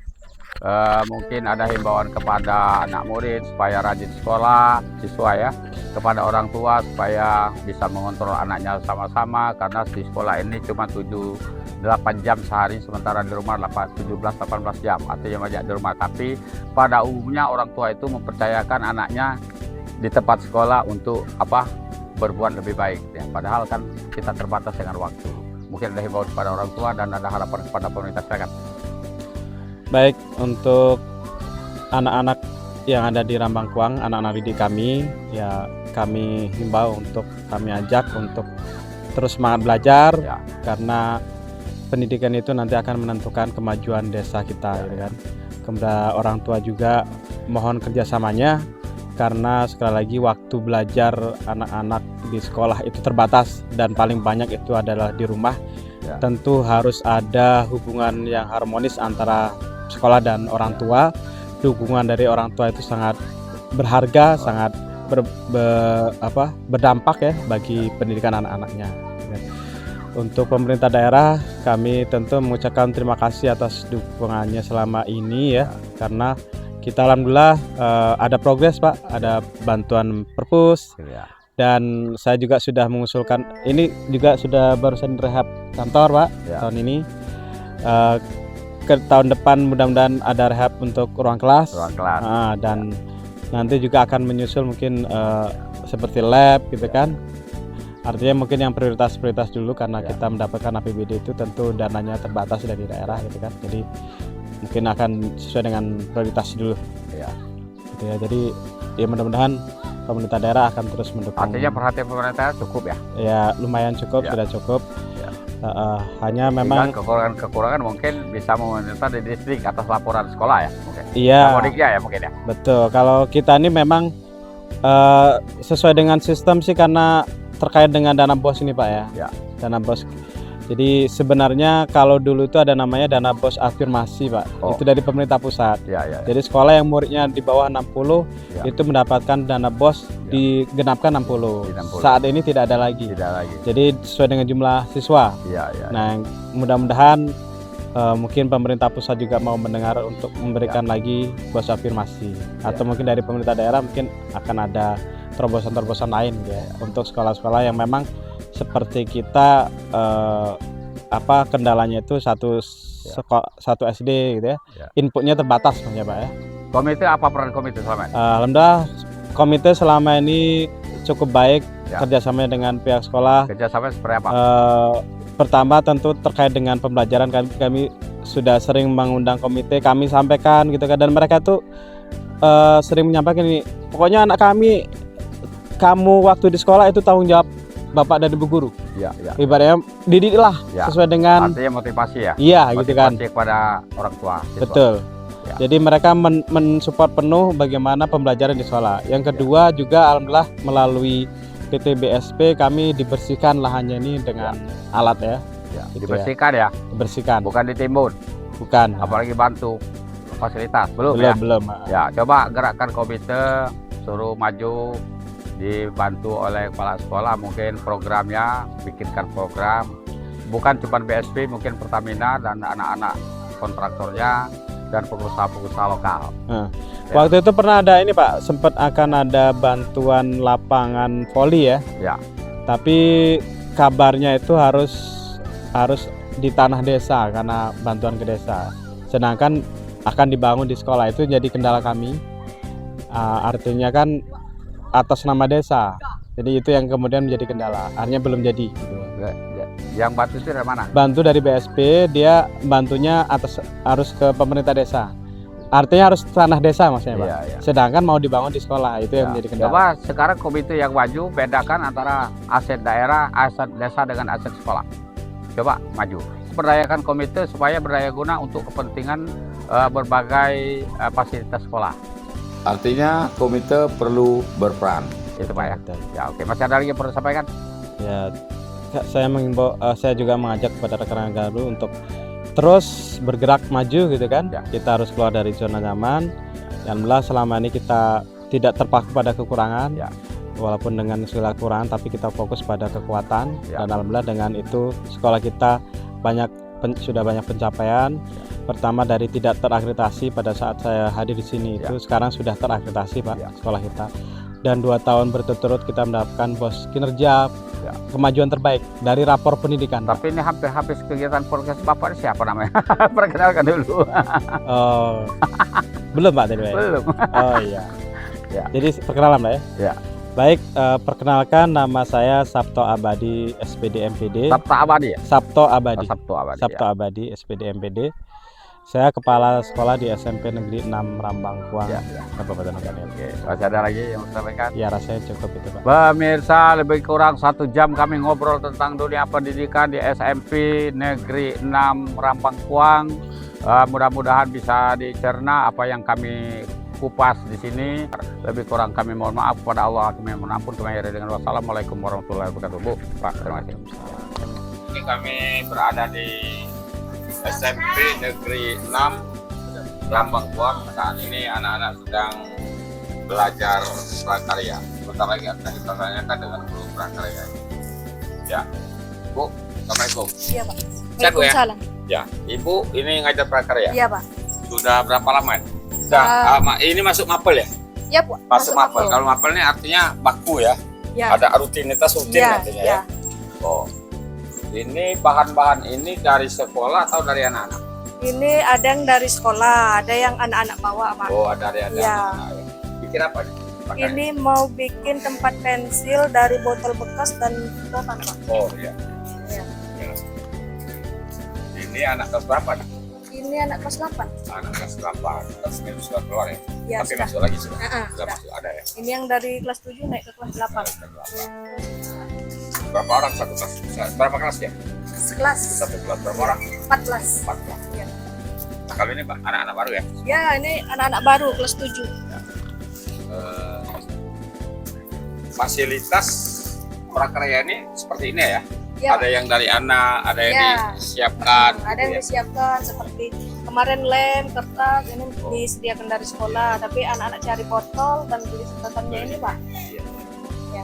Mungkin ada himbauan kepada anak murid supaya rajin sekolah, siswa ya, kepada orang tua supaya bisa mengontrol anaknya sama-sama, karena di sekolah ini cuma 7-8 jam sehari, sementara di rumah 17-18 jam, artinya banyak di rumah. Tapi pada umumnya orang tua itu mempercayakan anaknya di tempat sekolah untuk berbuat lebih baik ya. Padahal kan kita terbatas dengan waktu. Mungkin ada himbauan kepada orang tua dan ada harapan kepada pemerintah sekarang. Baik, untuk anak-anak yang ada di Rambangkuang, anak-anak didik kami, ya kami himbau untuk kami ajak untuk terus semangat belajar, Ya. karena pendidikan itu nanti akan menentukan kemajuan desa kita, gitu kan. Kepada orang tua juga mohon kerjasamanya, karena sekali lagi waktu belajar anak-anak di sekolah itu terbatas dan paling banyak itu adalah di rumah. Ya. Tentu harus ada hubungan yang harmonis antara sekolah dan orang tua. Dukungan dari orang tua itu sangat berharga, sangat berdampak ya bagi pendidikan anak-anaknya. Untuk pemerintah daerah, kami tentu mengucapkan terima kasih atas dukungannya selama ini ya, karena kita alhamdulillah ada progres Pak, ada bantuan perpus, Ya. dan saya juga sudah mengusulkan, ini juga sudah barusan rehab kantor Pak Ya. tahun ini. Ke tahun depan mudah-mudahan ada rehab untuk ruang kelas, Ruang kelas. dan nanti juga akan menyusul mungkin seperti lab gitu kan. Artinya mungkin yang prioritas dulu, karena Ya. kita mendapatkan APBD itu tentu dananya terbatas dari daerah gitu kan. Jadi mungkin akan sesuai dengan prioritas dulu. Ya. Gitu ya. Jadi ya mudah-mudahan pemerintah daerah akan terus mendukung. Artinya perhatian pemerintah cukup ya. Ya lumayan cukup, Ya. sudah cukup. Ya. Hanya Memang memang kekurangan mungkin bisa meminta di distrik atas laporan sekolah ya mungkin. iya. Modiknya ya mungkin ya. Betul, kalau kita ini memang sesuai dengan sistem sih, karena terkait dengan dana BOS ini Pak ya. Ya. Dana BOS. Jadi sebenarnya kalau dulu itu ada namanya dana BOS afirmasi Pak. Oh. Itu dari pemerintah pusat. Ya, ya, ya. Jadi sekolah yang muridnya di bawah 60 Ya. itu mendapatkan dana BOS digenapkan 60. Di 60. Saat ini tidak ada lagi. Tidak lagi. Jadi sesuai dengan jumlah siswa. Iya, iya. Nah, mudah-mudahan mungkin pemerintah pusat juga mau mendengar untuk memberikan lagi BOS afirmasi, atau mungkin dari pemerintah daerah mungkin akan ada terobosan-terobosan lain ya untuk sekolah-sekolah yang memang seperti kita kendalanya itu satu SD gitu ya. Ya. Inputnya terbatas ya Pak ya. Komite, apa peran komite selama ini? Alhamdulillah komite selama ini cukup baik Ya. kerjasamanya dengan pihak sekolah. Kerjasama seperti apa? Pertama tentu terkait dengan pembelajaran, kami sudah sering mengundang komite, kami sampaikan gitu kan, dan mereka tuh sering menyampaikan ini, pokoknya anak kami, kamu waktu di sekolah itu tanggung jawab Bapak dan Ibu guru. Iya, iya. Ibaratnya didiklah Ya. sesuai dengan Artinya motivasi ya. iya gitu kan. Motivasi kepada orang tua. siswa. Betul. Ya. Jadi mereka mensupport penuh bagaimana pembelajaran di sekolah. Yang kedua juga alhamdulillah melalui PT BSP kami dibersihkan lahannya ini dengan alat ya. Ya. Gitu Dibersihkan ya. Dibersihkan. Bukan ditimbun. Bukan. Apalagi bantu fasilitas. Belum ya. belum. Ya, coba gerakkan komite, suruh maju, dibantu oleh kepala sekolah, mungkin programnya, bikinkan program. Bukan cuma BSP, mungkin Pertamina dan anak-anak kontraktornya, dan pengusaha-pengusaha lokal. Waktu itu pernah ada ini Pak, sempat akan ada bantuan lapangan voli ya. Ya. Tapi kabarnya itu harus di tanah desa karena bantuan ke desa. Sedangkan akan dibangun di sekolah, itu jadi kendala kami. Artinya kan atas nama desa. Jadi itu yang kemudian menjadi kendala. Artinya belum jadi gitu. Yang bantu itu dari mana? Bantu dari BSP, dia bantunya harus ke pemerintah desa. Artinya harus tanah desa maksudnya Pak. Iya. Sedangkan mau dibangun di sekolah, itu yang menjadi kendala. Coba sekarang komite yang maju bedakan antara aset daerah, aset desa dengan aset sekolah. Coba maju. Berdayakan komite supaya berdaya guna untuk kepentingan berbagai fasilitas sekolah. Artinya komite perlu berperan. Itu Pak ya. Ya oke. Masih ada lagi yang perlu sampaikan? Ya, saya mengimbau, saya juga mengajak kepada rekan-rekan Garuda untuk terus bergerak maju gitu kan. Ya. Kita harus keluar dari zona nyaman. Alhamdulillah selama ini kita tidak terpaku pada kekurangan. Ya. Walaupun dengan segala kekurangan, tapi kita fokus pada kekuatan. Ya. Dan alhamdulillah dengan itu sekolah kita sudah banyak pencapaian. Pertama dari tidak terakreditasi pada saat saya hadir di sini itu sekarang sudah terakreditasi Pak sekolah kita. Dan 2 tahun berturut-turut kita mendapatkan pos kinerja kemajuan terbaik dari rapor pendidikan. Tapi ini hampir habis kegiatan podcast Bapak ini siapa namanya? Perkenalkan dulu. Oh, belum Pak tadi Pak? Belum. Oh iya. Ya. Jadi perkenalan Pak ya? Ya. Baik, perkenalkan nama saya Sabto Abadi SPD MPD. Sabto Abadi ya? Sabto Abadi. Sabto Abadi. Sabto Abadi SPD MPD. Saya kepala sekolah di SMP Negeri 6 Rambang Kuang, Kabupaten Ogan. Oke, masih ada lagi yang mau sampaikan? Ya rasanya cukup itu Pak. Pemirsa, lebih kurang 1 jam kami ngobrol tentang dunia pendidikan di SMP Negeri 6 Rambang Kuang. Mudah-mudahan bisa dicerna apa yang kami kupas di sini. Lebih kurang kami mohon maaf kepada Allah, kami mohon ampun. Kami akhiri dengan wassalamualaikum warahmatullahi wabarakatuh. Bu, Pak, terima kasih. Ini kami berada di SMP Negeri 6 Rambang Kuang. Saat ini anak-anak sedang belajar prakarya. Sebentar lagi akan kita tanyakan dengan guru prakarya. Ya, Bu, Assalamualaikum. Iya Pak. Sehat, Bu, ya? Waalaikumsalam. Ya, Ibu ini ngajar prakarya. Iya Pak. Sudah berapa lama? Ini masuk mapel ya? Iya Bu. Masuk mapel. Kalau mapel ini artinya baku ya? Ya. Ada rutinitas Ya, artinya ya. ya? Oh. Ini bahan-bahan ini dari sekolah atau dari anak-anak? Ini ada yang dari sekolah, ada yang anak-anak bawa Pak. Oh, ada anak-anak. Ya. Bikin apa nih? Pakaian? Ini mau bikin tempat pensil dari botol bekas dan rotan Pak. Oh iya. Ya. Ya. Ini anak kelas berapa nih? Ini anak kelas 8. Anak kelas 8. Terus ini sudah keluar ya? Ya, Tapi sudah. masuk lagi sudah? Sudah. Sudah masuk, ada ya? Ini yang dari kelas 7 naik ke kelas 8. Berapa orang satu kelas? Berapa kelas ya? Sekelas Satu kelas berapa orang? 14. 4 kelas. Ya. Nah, kalau ini Pak, anak-anak baru ya? Ya, ini anak-anak baru kelas 7. Fasilitas prakarya ini seperti ini ya? Ya. Ada yang dari anak, ada yang Ya. disiapkan. Ada gitu yang ya? disiapkan seperti kemarin lem, kertas, ini disediakan dari sekolah. Tapi anak-anak cari botol dan beli sedotannya ini Pak. Iya. Ya.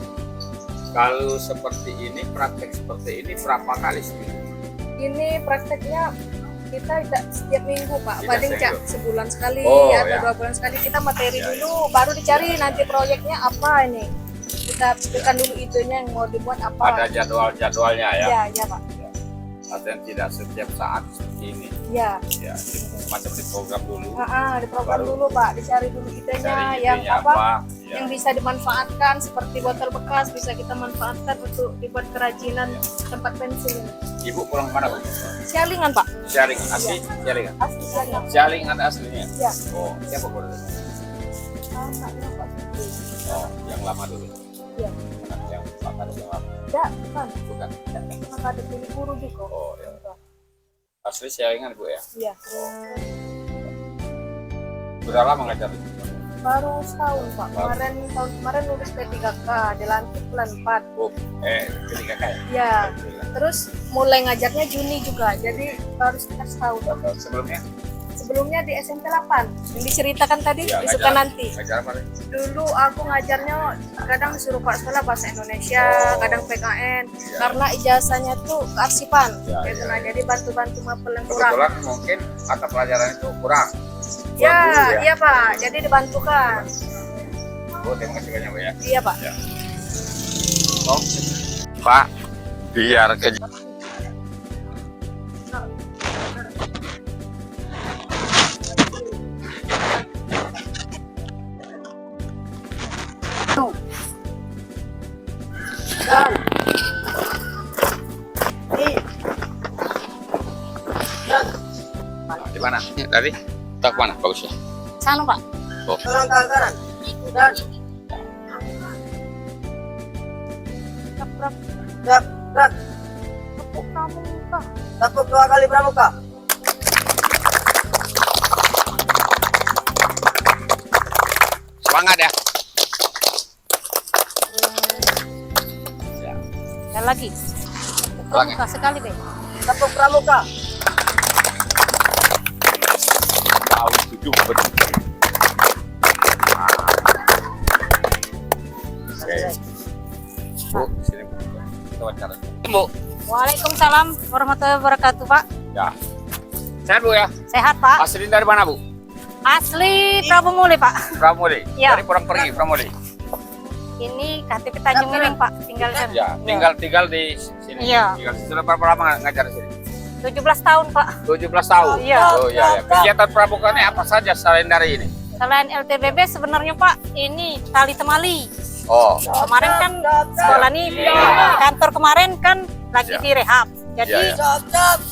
Kalau seperti ini, praktek seperti ini berapa kali seminggu? Ini prakteknya kita tidak setiap minggu Pak, Tidak paling seminggu. sebulan sekali Oh, atau ya. 2 bulan sekali kita materi Ya, dulu, baru dicari nanti proyeknya apa ini. Kita pikirkan dulu itunya yang mau dibuat apa. Ada jadwal-jadwalnya ya? Ya, ya Pak. Artinya tidak setiap saat seperti ini. Ya. Ya, macam di program dulu. Diprogram Baru. dulu Pak, dicari dulu itunya Cari yang idenya apa, Ya. yang bisa dimanfaatkan seperti botol bekas bisa kita manfaatkan untuk dibuat kerajinan tempat pensil ini. Ibu pulang kemana Bu? Sialingan Pak, Sharing asli, sharing. asli Sialingan. Sharing ada aslinya. Ya. Oh, siapa Bu? Anaknya Pak. Oh, yang lama dulu. Iya. Anak yang lama yang lama. Tidak, bukan. Bukan. Maka ada pilih guru juga. Oh, ya. Asli sharingan Bu ya. Iya. Sudah lama ngajar? Baru setahun Pak. Tahun kemarin lulus P3K, dilantik bulan 4. Oh, ketika kayak. Iya. Terus mulai ngajarnya Juni juga. Jadi baru sekitar setahun. Sebelumnya? Sebelumnya di SMP 8. Yang diceritakan tadi Ya, disuka ngajar- nanti. Ngajar apa nih? Dulu aku ngajarnya kadang disuruh Pak sekolah bahasa Indonesia, Oh. kadang PKN. Ya. Karena ijazahnya tuh kearsipan. Ya, gitu. ya. Nah, jadi bantu-bantu mapel yang kurang. Kebetulan mungkin mata pelajaran itu kurang. Ya, dulu ya. iya Pak. Jadi dibantukan. Oh, terima kasih banyak, Bu ya. Iya Pak. Oh, Pak, biar ke di mana? Tadi? Tak mana bagusnya? Sana Pak. Oh. Tepuk 2 kali pramuka. Semangat ya. Dan lagi. Ulangi. Pramuka sekali, Be. Tepuk pramuka. Tahu tujuh betul. Oke. Bu, sini Bu. Kita wawancara. Bu. Waalaikumsalam warahmatullahi wabarakatuh, Pak. Ya. Sehat Bu ya? Sehat, Pak. Asli dari mana Bu? Asli Prabu Muli, Pak. Pramuli. Ya. Dari Pulang Pergi Pramuli. Ini KTP Tanjung Miling, Pak. Tinggal di Ya, tinggal di sini. Iya. Tinggal sudah berapa lama ngajar di sini? 17 tahun, Pak. 17 tahun. Iya. Oh iya ya. Kegiatan pramukanya apa saja selain dari ini? Selain LTBB sebenarnya, Pak, ini tali temali. Oh. Kemarin kan sekolah ini kantor kemarin kan lagi Ya. direhab. Jadi Ya, ya.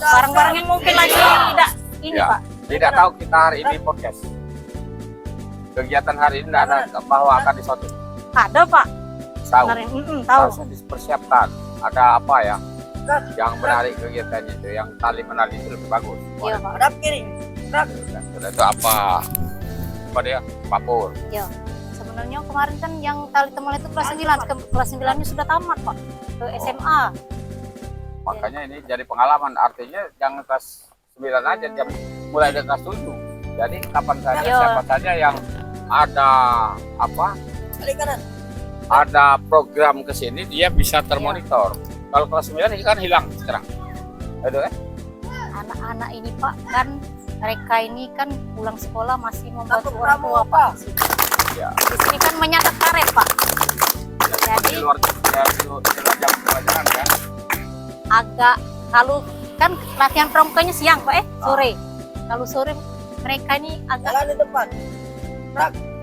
barang-barang yang mungkin lagi tidak ini, Ya. Pak. Tidak tahu kita hari ini podcast. Kegiatan hari ini tidak ada bahwa akan disuatu. Ada, Pak. Tahu. Sebenarnya tahu. Harus dipersiapkan. Ada apa ya? Yang menarik kegiatannya itu, yang tali menali itu lebih bagus. Iya, Pak. Hadap kiri. Sudah itu apa? Apa dia? Papur. Iya. Sebenarnya kemarin kan yang tali temali itu kelas 9. Kelas 9-nya sudah tamat, Pak. Ke SMA. Makanya ini jadi pengalaman. Artinya jangan kelas 9 aja, dia mulai dari kelas 7. Jadi kapan saja, Iya. siapa saja yang ada apa? Kali kanan. Ada program ke sini, dia bisa termonitor. Kalau kelas 9 ini kan hilang sekarang. Aduh, Anak-anak ini, Pak, kan mereka ini kan pulang sekolah masih membantu Tepuk orang tua, pramuka. Pak. Ya. Di sini kan menyakat karet, Pak. Di luar ya, di luar jam pelajaran kan. Agak kalau kan latihan pramukanya siang, Pak, sore. Kalau sore mereka ini agak Jalan di depan.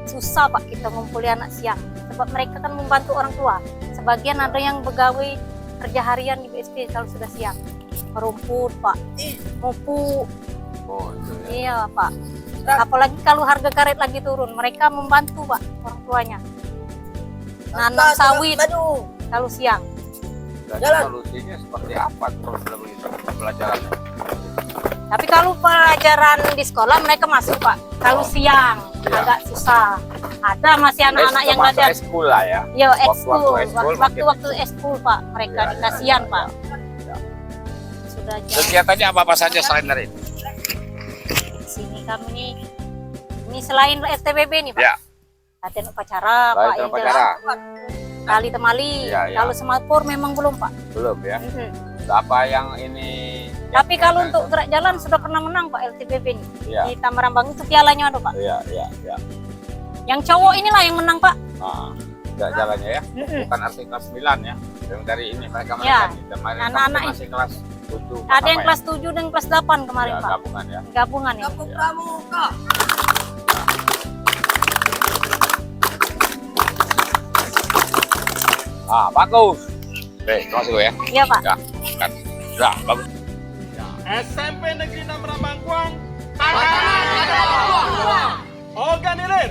susah, Pak, kita ngumpuli anak siang. Sebab mereka kan membantu orang tua. Sebagian ada yang begawe kerja harian di BSD kalau sudah siang. Merumput, Pak. Mupuk. Oh, itu ya. Iya, Pak. Apalagi kalau harga karet lagi turun, mereka membantu, Pak, orang tuanya. Nanam sawit kalau siang. Dan Jalan. solusinya seperti apa terus begitu pelajarannya? Tapi kalau pelajaran di sekolah mereka masuk, Pak. Kalau siang Iya. agak susah. Ada masih anak-anak yang Termasuk latihan. eskul lah ya. Yo, Waktu-waktu ekskul. ekskul Waktu-waktu ekskul, Pak. Mereka Iya, dikasihan, iya, Pak. iya. Sudah jam. Kegiatannya apa-apa saja selain dari ini? Di sini kami ini selain STBB nih, Pak. Ya. Latihan upacara, Pak, Latihan yang upacara. jelas. Tali temali. Iya, iya. Kalau semapur memang belum, Pak. Belum ya. Mm-mm. Apa yang ini? Tapi kalau untuk gerak jalan sudah pernah menang, Pak, LTBB nih. Iya. Di Tamarambang itu pialanya ada, Pak. Iya, iya, iya. Yang cowok inilah yang menang, Pak. Nah, enggak jalannya ya. Mm-mm. Bukan arti kelas 9 ya. Yang dari ini mereka Ya. nih. Kemarin Anak-anak kamu masih kelas 7. Ada yang kelas 7 dan kelas 8 kemarin, ya, Pak. gabungan ya. Gabungan ya. Tepuk pramuka. Ah, bagus. Oke, terima kasih Bu ya. Iya, Pak. Ya, kan. Nah, bagus. SMP Negeri 6 Rambangkuang. Organilir.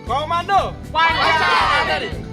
Komando. Pancasila.